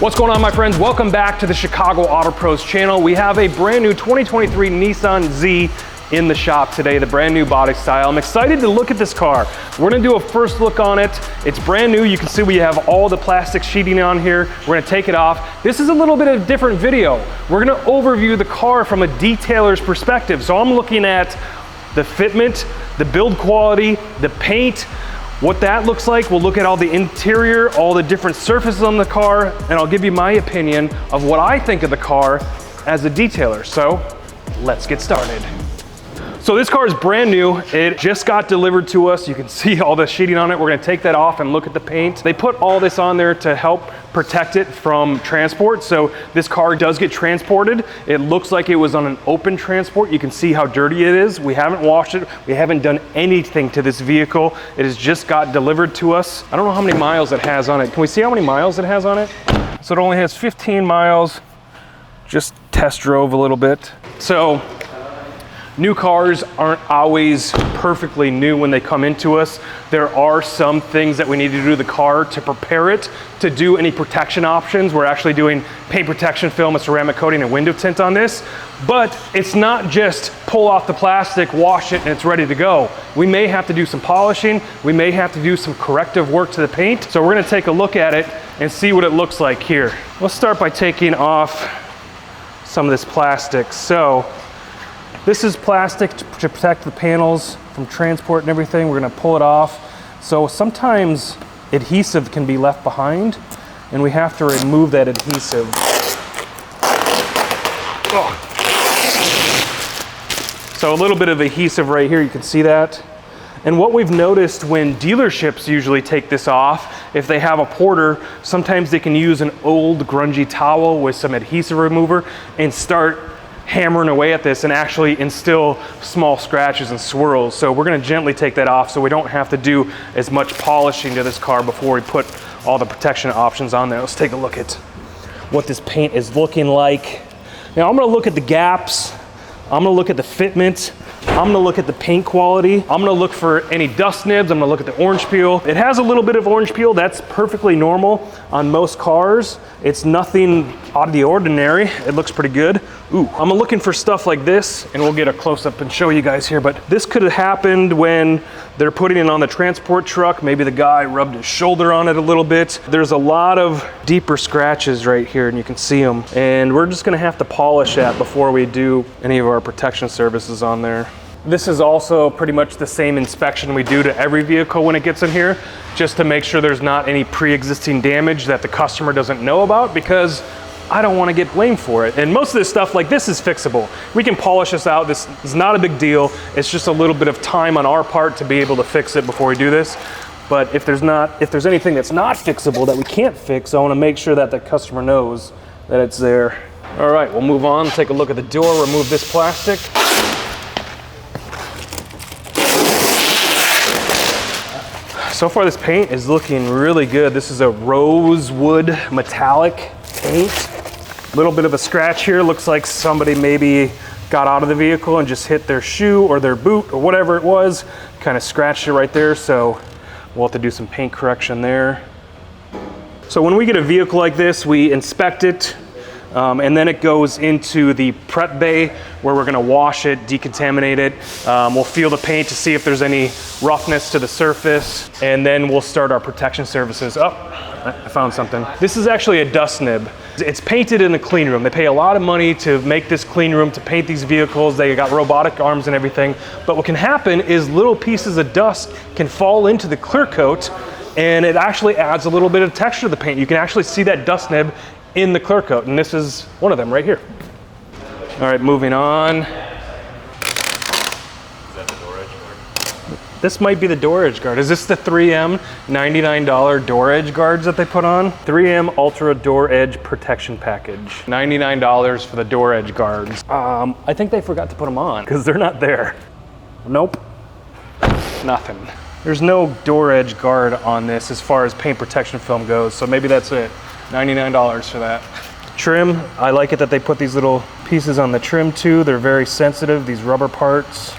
What's going on, my friends? Welcome back to the Chicago Auto Pros channel. We have a brand new 2023 Nissan Z in the shop today, the brand new body style. I'm excited to look at this car. We're gonna do a first look on it. It's brand new. You can see we have all the plastic sheeting on here. We're gonna take it off. This is a little bit of a different video. We're gonna overview the car from a detailer's perspective. So I'm looking at the fitment, the build quality, the paint, what that looks like. We'll look at all the interior, all the different surfaces on the car, and I'll give you my opinion of what I think of the car as a detailer. So let's get started. So this car is brand new. It just got delivered to us. You can see all the sheeting on it. We're gonna take that off and look at the paint. They put all this on there to help protect it from transport. So this car does get transported. It looks like it was on an open transport. You can see how dirty it is. We haven't washed it. We haven't done anything to this vehicle. It has just got delivered to us. I don't know how many miles it has on it. Can we see how many miles it has on it? So it only has 15 miles. Just test drove a little bit. So new cars aren't always perfectly new when they come into us. There are some things that we need to do to the car to prepare it to do any protection options. We're actually doing paint protection film, a ceramic coating, and window tint on this. But it's not just pull off the plastic, wash it, and it's ready to go. We may have to do some polishing. We may have to do some corrective work to the paint. So we're gonna take a look at it and see what it looks like here. Let's start by taking off some of this plastic. So this is plastic to protect the panels from transport and everything. We're gonna pull it off. So sometimes adhesive can be left behind and we have to remove that adhesive. Oh. So a little bit of adhesive right here, you can see that. And what we've noticed when dealerships usually take this off, if they have a porter, sometimes they can use an old grungy towel with some adhesive remover and start hammering away at this and actually instill small scratches and swirls. So we're gonna gently take that off so we don't have to do as much polishing to this car before we put all the protection options on there. Let's take a look at what this paint is looking like. Now I'm gonna look at the gaps. I'm gonna look at the fitment. I'm gonna look at the paint quality. I'm gonna look for any dust nibs. I'm gonna look at the orange peel. It has a little bit of orange peel. That's perfectly normal on most cars. It's nothing out of the ordinary. It looks pretty good. Ooh, I'm looking for stuff like this, and we'll get a close-up and show you guys here, but this could have happened when they're putting it on the transport truck. Maybe the guy rubbed his shoulder on it a little bit. There's a lot of deeper scratches right here, and you can see them. And we're just gonna have to polish that before we do any of our protection services on there. This is also pretty much the same inspection we do to every vehicle when it gets in here, just to make sure there's not any pre-existing damage that the customer doesn't know about, because I don't want to get blamed for it. And most of this stuff like this is fixable. We can polish this out. This is not a big deal. It's just a little bit of time on our part to be able to fix it before we do this. But if there's anything that's not fixable that we can't fix, I want to make sure that the customer knows that it's there. All right, we'll move on, take a look at the door, remove this plastic. So far this paint is looking really good. This is a rosewood metallic paint. A little bit of a scratch here. Looks like somebody maybe got out of the vehicle and just hit their shoe or their boot or whatever it was. Kind of scratched it right there, so we'll have to do some paint correction there. So when we get a vehicle like this, we inspect it, and then it goes into the prep bay where we're gonna wash it, decontaminate it. We'll feel the paint to see if there's any roughness to the surface, and then we'll start our protection services. Oh, I found something. This is actually a dust nib. It's painted in the clean room. They pay a lot of money to make this clean room, to paint these vehicles. They got robotic arms and everything. But what can happen is little pieces of dust can fall into the clear coat, and it actually adds a little bit of texture to the paint. You can actually see that dust nib in the clear coat, and this is one of them right here. All right, moving on. Is that the door edge guard? This might be the door edge guard. Is this the 3M $99 door edge guards that they put on? 3M Ultra Door Edge Protection Package. $99 for the door edge guards. I think they forgot to put them on because they're not there. Nope, nothing. There's no door edge guard on this as far as paint protection film goes, so maybe that's it. $99 for that. Trim, I like it that they put these little pieces on the trim too. They're very sensitive, these rubber parts.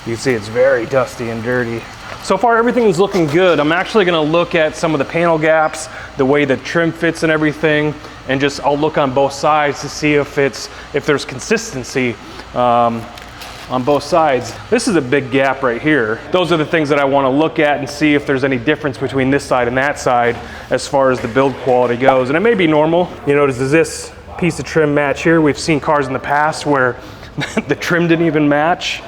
You can see it's very dusty and dirty. So far, everything's looking good. I'm actually gonna look at some of the panel gaps, the way the trim fits and everything, and I'll look on both sides to see if there's consistency on both sides. This is a big gap right here. Those are the things that I wanna look at and see if there's any difference between this side and that side as far as the build quality goes. And it may be normal. You notice, does this piece of trim match here? We've seen cars in the past where the trim didn't even match.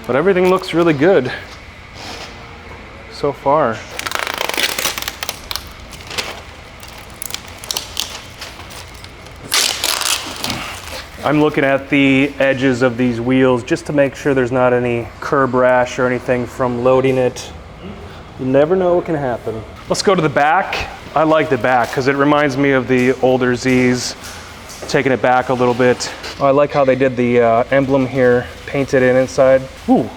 But everything looks really good so far. I'm looking at the edges of these wheels just to make sure there's not any curb rash or anything from loading it. You never know what can happen. Let's go to the back. I like the back because it reminds me of the older Zs. Taking it back a little bit. Oh, I like how they did the emblem here, painted in inside. Ooh,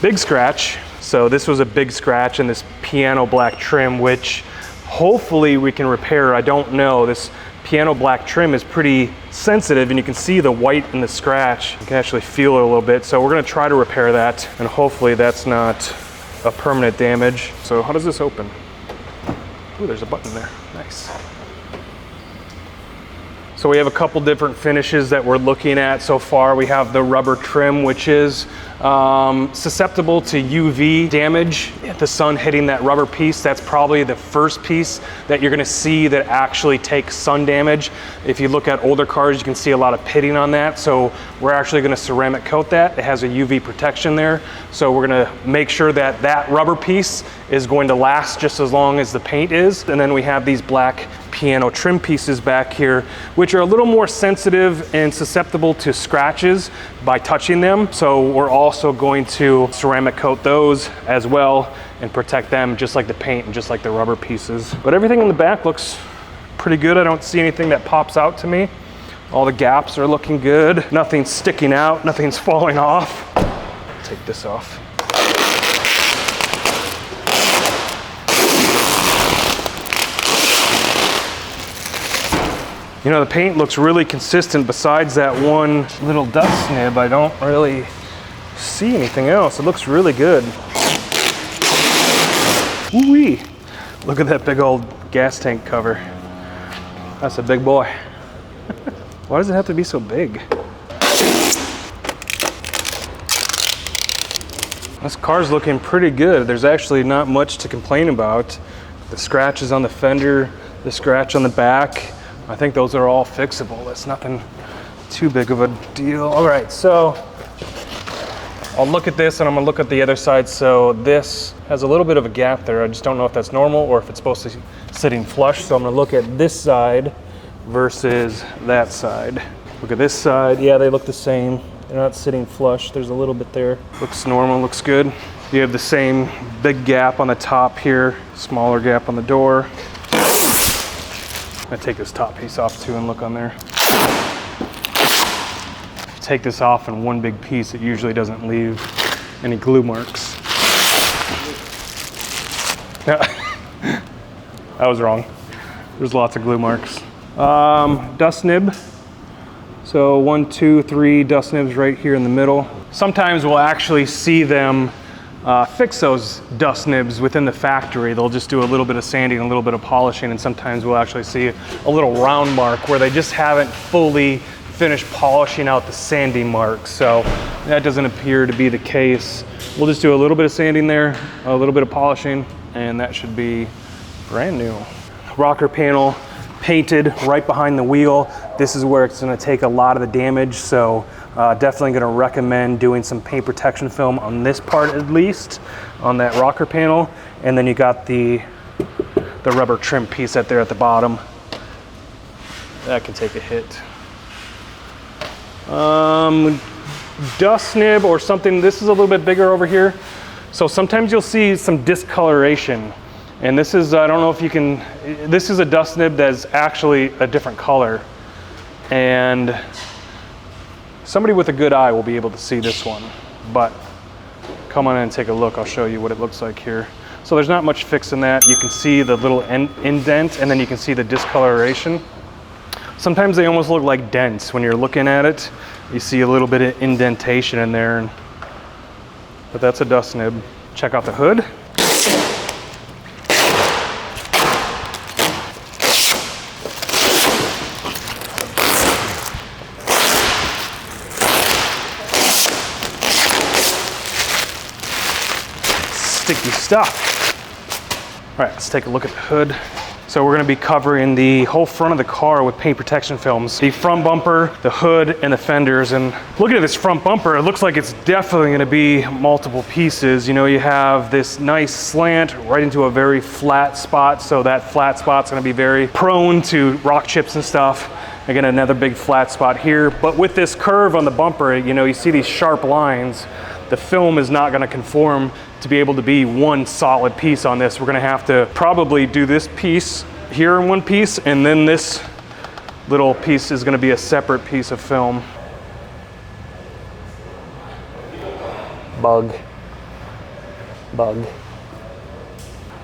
big scratch. So this was a big scratch in this piano black trim, which hopefully we can repair. I don't know. This piano black trim is pretty sensitive and you can see the white in the scratch. You can actually feel it a little bit. So we're gonna try to repair that and hopefully that's not a permanent damage. So how does this open? Ooh, there's a button there, nice. So we have a couple different finishes that we're looking at so far. We have the rubber trim, which is susceptible to UV damage. The sun hitting that rubber piece, that's probably the first piece that you're gonna see that actually takes sun damage. If you look at older cars, you can see a lot of pitting on that. So we're actually gonna ceramic coat that. It has a UV protection there. So we're gonna make sure that that rubber piece is going to last just as long as the paint is. And then we have these black piano trim pieces back here, which are a little more sensitive and susceptible to scratches by touching them. So we're also going to ceramic coat those as well and protect them just like the paint and just like the rubber pieces. But everything in the back looks pretty good. I don't see anything that pops out to me. All the gaps are looking good. Nothing's sticking out, nothing's falling off. Take this off. You know, the paint looks really consistent besides that one little dust nib. I don't really see anything else. It looks really good. Ooh-wee. Look at that big old gas tank cover. That's a big boy. Why does it have to be so big? This car's looking pretty good. There's actually not much to complain about. The scratches on the fender, the scratch on the back, I think those are all fixable. That's nothing too big of a deal. All right, so I'll look at this and I'm gonna look at the other side. So this has a little bit of a gap there. I just don't know if that's normal or if it's supposed to be sitting flush. So I'm gonna look at this side versus that side. Look at this side. Yeah, they look the same. They're not sitting flush. There's a little bit there. Looks normal, looks good. You have the same big gap on the top here, smaller gap on the door. I'm gonna take this top piece off too and look on there. Take this off in one big piece. It usually doesn't leave any glue marks. I was wrong. There's lots of glue marks. Dust nib. So 1, 2, 3 dust nibs right here in the middle. Sometimes we'll actually see them fix those dust nibs within the factory. They'll just do a little bit of sanding, a little bit of polishing, and sometimes we'll actually see a little round mark where they just haven't fully finished polishing out the sanding mark. So that doesn't appear to be the case. We'll just do a little bit of sanding there, a little bit of polishing, and that should be brand new. Rocker panel painted right behind the wheel. This is where it's gonna take a lot of the damage, so definitely gonna recommend doing some paint protection film on this part at least, on that rocker panel. And then you got the rubber trim piece right there at the bottom. That can take a hit. Dust nib or something, this is a little bit bigger over here. So sometimes you'll see some discoloration. And this is, I don't know if you can, this is a dust nib that's actually a different color. And somebody with a good eye will be able to see this one. But come on in and take a look. I'll show you what it looks like here. So there's not much fixing that. You can see the little indent and then you can see the discoloration. Sometimes they almost look like dents. When you're looking at it, you see a little bit of indentation in there. But that's a dust nib. Check out the hood. Sticky stuff. All right, let's take a look at the hood. So we're gonna be covering the whole front of the car with paint protection films. The front bumper, the hood, and the fenders. And looking at this front bumper, it looks like it's definitely gonna be multiple pieces. You know, you have this nice slant right into a very flat spot. So that flat spot's gonna be very prone to rock chips and stuff. Again, another big flat spot here. But with this curve on the bumper, you know, you see these sharp lines. The film is not gonna conform to be able to be one solid piece on this. We're gonna have to probably do this piece here in one piece, and then this little piece is gonna be a separate piece of film. Bug.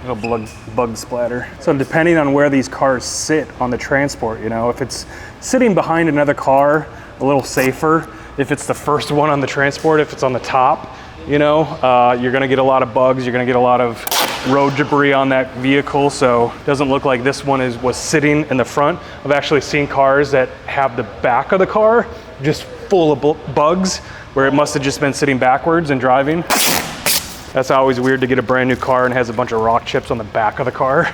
Little bug splatter. So depending on where these cars sit on the transport, you know, if it's sitting behind another car, a little safer. If it's the first one on the transport, if it's on the top, you know, you're gonna get a lot of bugs, you're gonna get a lot of road debris on that vehicle, so it doesn't look like this one was sitting in the front. I've actually seen cars that have the back of the car just full of bugs, where it must have just been sitting backwards and driving. That's always weird to get a brand new car and has a bunch of rock chips on the back of the car.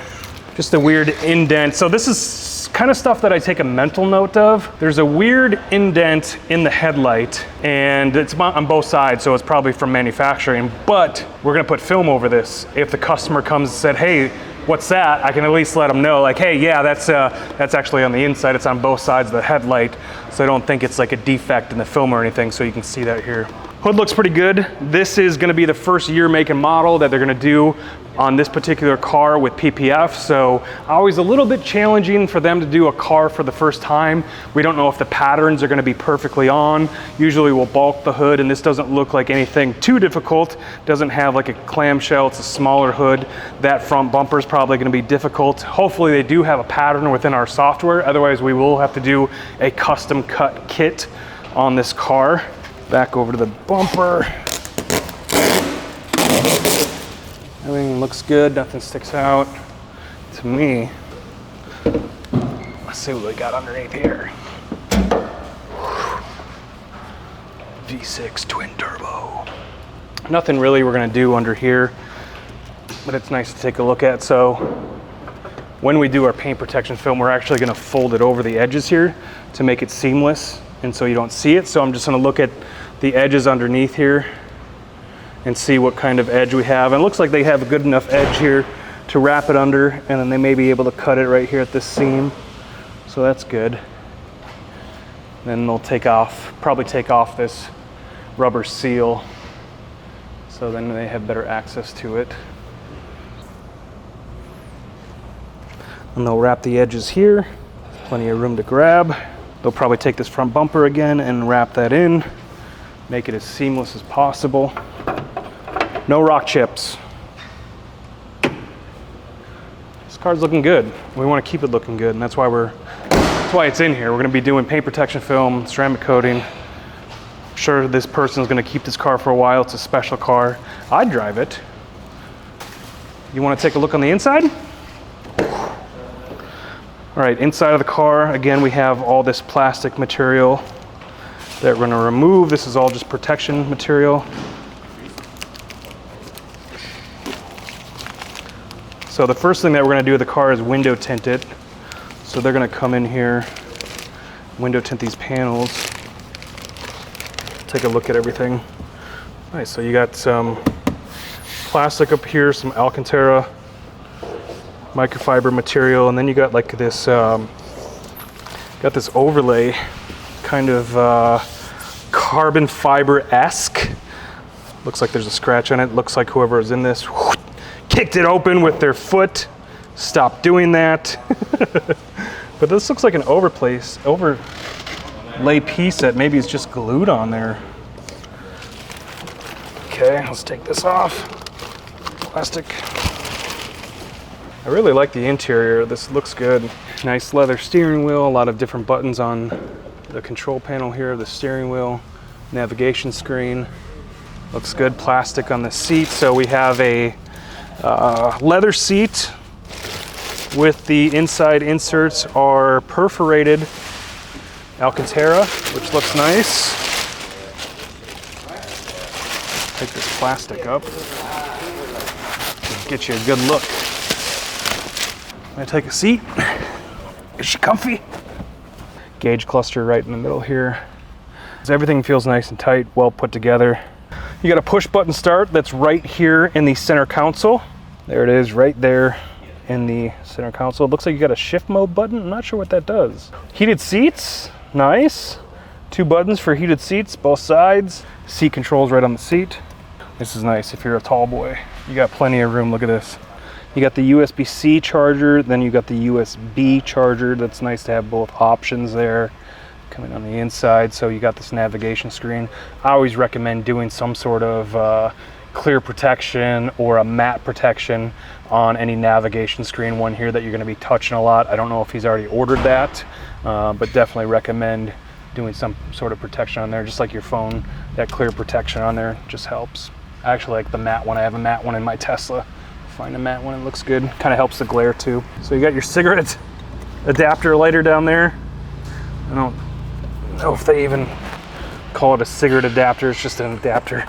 Just a weird indent. So this is kind of stuff that I take a mental note of. There's a weird indent in the headlight, and it's on both sides, so it's probably from manufacturing, but we're gonna put film over this. If the customer comes and said, hey, what's that? I can at least let them know, like, hey, yeah, that's actually on the inside. It's on both sides of the headlight, so I don't think it's like a defect in the film or anything, so you can see that here. Hood looks pretty good. This is gonna be the first year make and model that they're gonna do on this particular car with PPF, so always a little bit challenging for them to do a car for the first time. We don't know if the patterns are gonna be perfectly on. Usually we'll bulk the hood, and this doesn't look like anything too difficult. Doesn't have like a clamshell, it's a smaller hood. That front bumper is probably gonna be difficult. Hopefully they do have a pattern within our software, otherwise we will have to do a custom cut kit on this car. Back over to the bumper. Everything looks good, nothing sticks out to me. Let's see what we got underneath here. V6 twin turbo. Nothing really we're gonna do under here, but it's nice to take a look at. So when we do our paint protection film, we're actually gonna fold it over the edges here to make it seamless, and so you don't see it. So I'm just gonna look at the edges underneath here and see what kind of edge we have. And it looks like they have a good enough edge here to wrap it under, and then they may be able to cut it right here at this seam. So that's good. Then they'll probably take off this rubber seal, so then they have better access to it. And they'll wrap the edges here. Plenty of room to grab. They'll probably take this front bumper again and wrap that in, make it as seamless as possible. No rock chips. This car's looking good. We want to keep it looking good, and that's why it's in here. We're going to be doing paint protection film, ceramic coating. I'm sure this person's going to keep this car for a while. It's a special car. I'd drive it. You want to take a look on the inside? All right, inside of the car, again, we have all this plastic material that we're going to remove. This is all just protection material. So the first thing that we're gonna do with the car is window tint it. So they're gonna come in here, window tint these panels, take a look at everything. Nice, so you got some plastic up here, some Alcantara microfiber material, and then you got like this, got this overlay, kind of carbon fiber-esque. Looks like there's a scratch on it. Looks like whoever is in this kicked it open with their foot. Stop doing that. But this looks like an overlay piece that maybe is just glued on there. Okay, let's take this off. Plastic. I really like the interior. This looks good. Nice leather steering wheel, a lot of different buttons on the control panel here of the steering wheel. Navigation screen. Looks good. Plastic on the seat. So we have a leather seat with the inside inserts are perforated Alcantara, which looks nice. Take this plastic up. Get you a good look. I'm gonna take a seat. Is she comfy? Gauge cluster right in the middle here. So everything feels nice and tight, well put together. You got a push button start that's right here in the center console. There it is, right there in the center console. It looks like you got a shift mode button. I'm not sure what that does. Heated seats, nice. 2 buttons for heated seats, both sides. Seat controls right on the seat. This is nice if you're a tall boy. You got plenty of room, look at this. You got the USB-C charger, then you got the USB charger. That's nice to have both options there coming on the inside. So you got this navigation screen. I always recommend doing some sort of clear protection or a matte protection on any navigation screen. One here that you're gonna be touching a lot. I don't know if he's already ordered that, but definitely recommend doing some sort of protection on there, just like your phone. That clear protection on there just helps. I actually like the matte one. I have a matte one in my Tesla. Find a matte one, it looks good. Kind of helps the glare too. So you got your cigarette adapter lighter down there. I don't know if they even call it a cigarette adapter. It's just an adapter.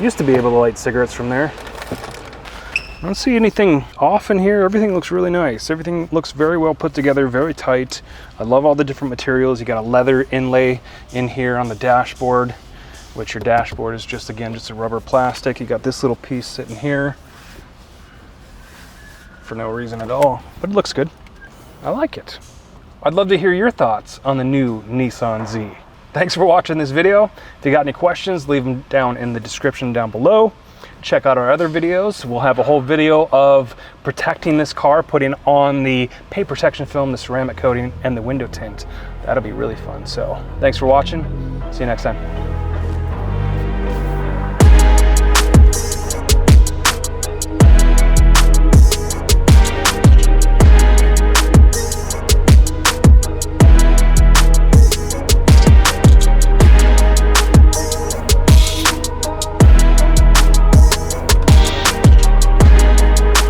Used to be able to light cigarettes from there. I don't see anything off in here. Everything looks really nice. Everything looks very well put together, very tight. I love all the different materials. You got a leather inlay in here on the dashboard, which your dashboard is just, again, just a rubber plastic. You got this little piece sitting here for no reason at all, but it looks good. I like it. I'd love to hear your thoughts on the new Nissan Z. Thanks for watching this video. If you got any questions, leave them down in the description down below. Check out our other videos. We'll have a whole video of protecting this car, putting on the paint protection film, the ceramic coating, and the window tint. That'll be really fun. So thanks for watching. See you next time.